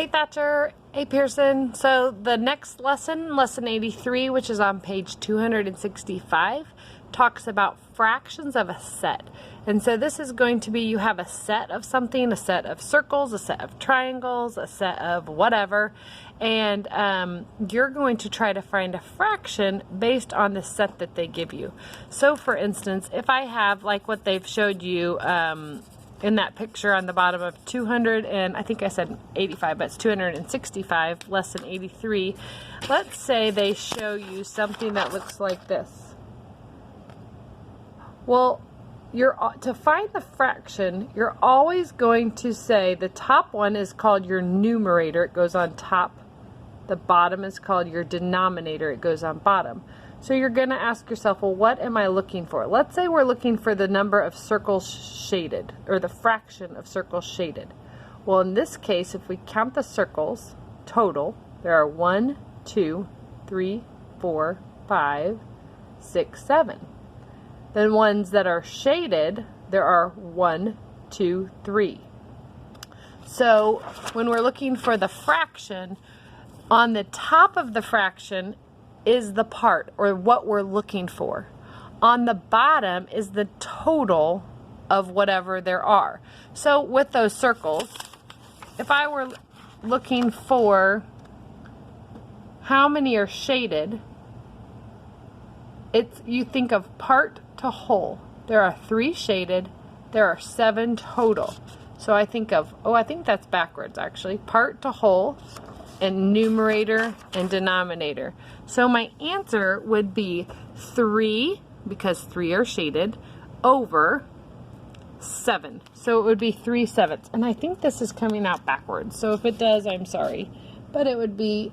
Hey Thatcher, hey Pearson. So the next lesson, lesson 83, which is on page 265, talks about fractions of a set. And so this is going to be, you have a set of something, a set of circles, a set of triangles, a set of whatever, and you're going to try to find a fraction based on the set that they give you. So for instance, if I have like what they've showed you in that picture on the bottom of 200, and I think I said 85, but it's 265, lesson 83. Let's say they show you something that looks like this. Well, to find the fraction, you're always going to say the top one is called your numerator. It goes on top. The bottom is called your denominator. It goes on bottom. So you're going to ask yourself, well, what am I looking for? Let's say we're looking for the number of circles shaded, or the fraction of circles shaded. Well, in this case, if we count the circles total, there are 1, 2, 3, 4, 5, 6, 7. The ones that are shaded, there are 1, 2, 3. So when we're looking for the fraction, on the top of the fraction is the part, or what we're looking for. On the bottom is the total of whatever there are. So with those circles, if I were looking for how many are shaded, you think of part to whole. There are 3 shaded, there are 7 total. So I think of, I think that's backwards actually, part to whole, and numerator and denominator. So my answer would be 3, because 3 are shaded, over 7. So it would be 3/7. And I think this is coming out backwards. So if it does, I'm sorry. But it would be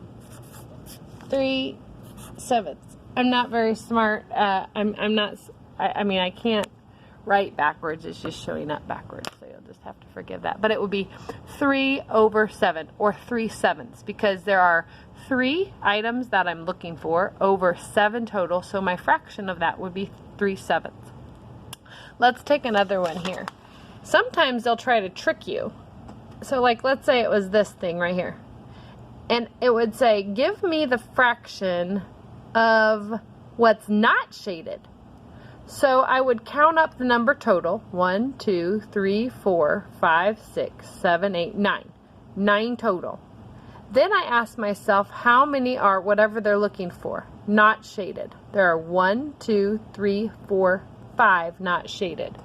3/7. I'm not very smart. I'm not, I mean, I can't write backwards. It's just showing up backwards. So you'll just have to forgive that. But it would be 3/7, or 3/7, because there are 3 items that I'm looking for over 7 total. So my fraction of that would be 3/7. Let's take another one here. Sometimes they'll try to trick you. So like, let's say it was this thing right here. And it would say, give me the fraction of what's not shaded. So I would count up the number total. 1, 2, 3, 4, 5, 6, 7, 8, 9. 9 total. Then I ask myself, how many are whatever they're looking for, not shaded? There are 1, 2, 3, 4, 5 not shaded.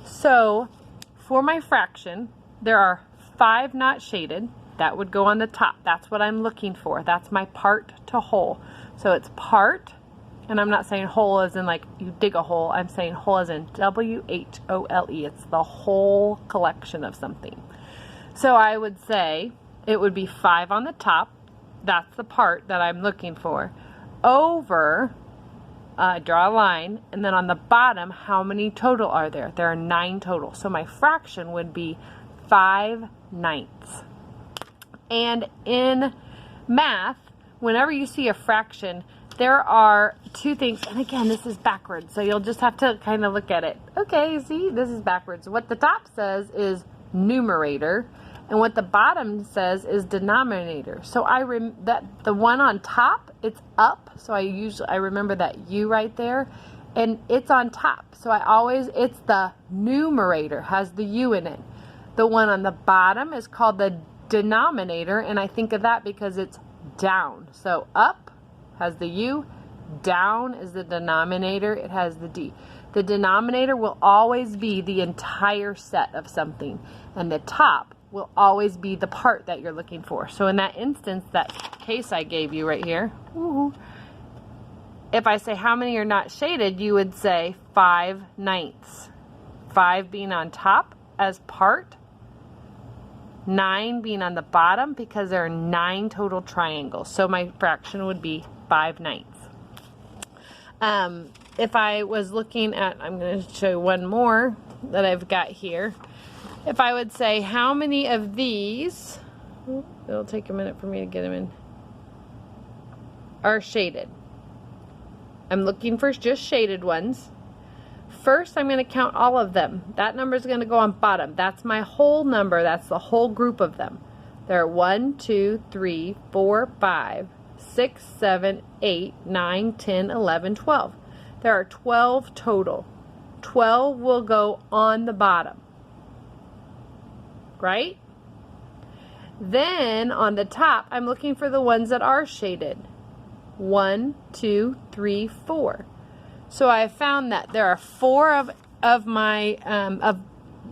So for my fraction, there are 5 not shaded. That would go on the top. That's what I'm looking for. That's my part to whole. So it's part, and I'm not saying whole as in like you dig a hole. I'm saying whole as in W-H-O-L-E. It's the whole collection of something. So I would say it would be 5 on the top. That's the part that I'm looking for. Over, draw a line, and then on the bottom, how many total are there? There are 9 total. So my fraction would be 5/9. And in math, whenever you see a fraction, there are 2 things, and again, this is backwards, so you'll just have to kind of look at it. Okay, see, this is backwards. What the top says is numerator, and what the bottom says is denominator. So that the one on top, it's up, so I remember that U right there, and it's on top. So it's the numerator, has the U in it. The one on the bottom is called the denominator, and I think of that because it's down. So up has the U, down is the denominator, it has the D. The denominator will always be the entire set of something, and the top will always be the part that you're looking for. So in that instance, that case I gave you right here, if I say how many are not shaded, you would say 5/9. 5 being on top as part, 9 being on the bottom, because there are 9 total triangles. So my fraction would be 5/9. If I was looking at, I'm going to show you one more that I've got here. If I would say how many of these, it'll take a minute for me to get them in, are shaded. I'm looking for just shaded ones. First, I'm going to count all of them. That number is going to go on bottom. That's my whole number. That's the whole group of them. There are 1, 2, 3, 4, 5, 6, 7, 8, 9, 10, 11, 12. There are 12 total. 12 will go on the bottom, right? Then on the top, I'm looking for the ones that are shaded. 1, 2, 3, 4. So I found that there are 4 of my of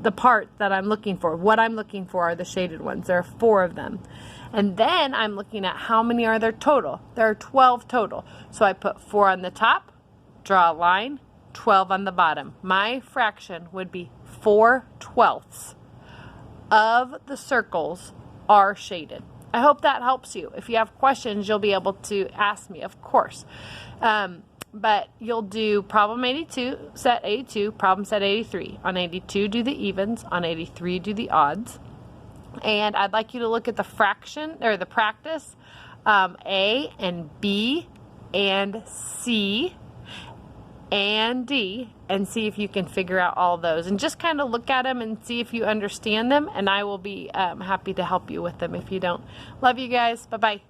the part that I'm looking for. What I'm looking for are the shaded ones. There are 4 of them. And then I'm looking at how many are there total. There are 12 total. So I put 4 on the top, draw a line, 12 on the bottom. My fraction would be 4/12 of the circles are shaded. I hope that helps you. If you have questions, you'll be able to ask me, of course. But you'll do problem 82, set 82, problem set 83. On 82, do the evens. On 83, do the odds. And I'd like you to look at the fraction, or the practice, A and B and C and D, and see if you can figure out all those. And just kind of look at them and see if you understand them, and I will be happy to help you with them if you don't. Love you guys. Bye-bye.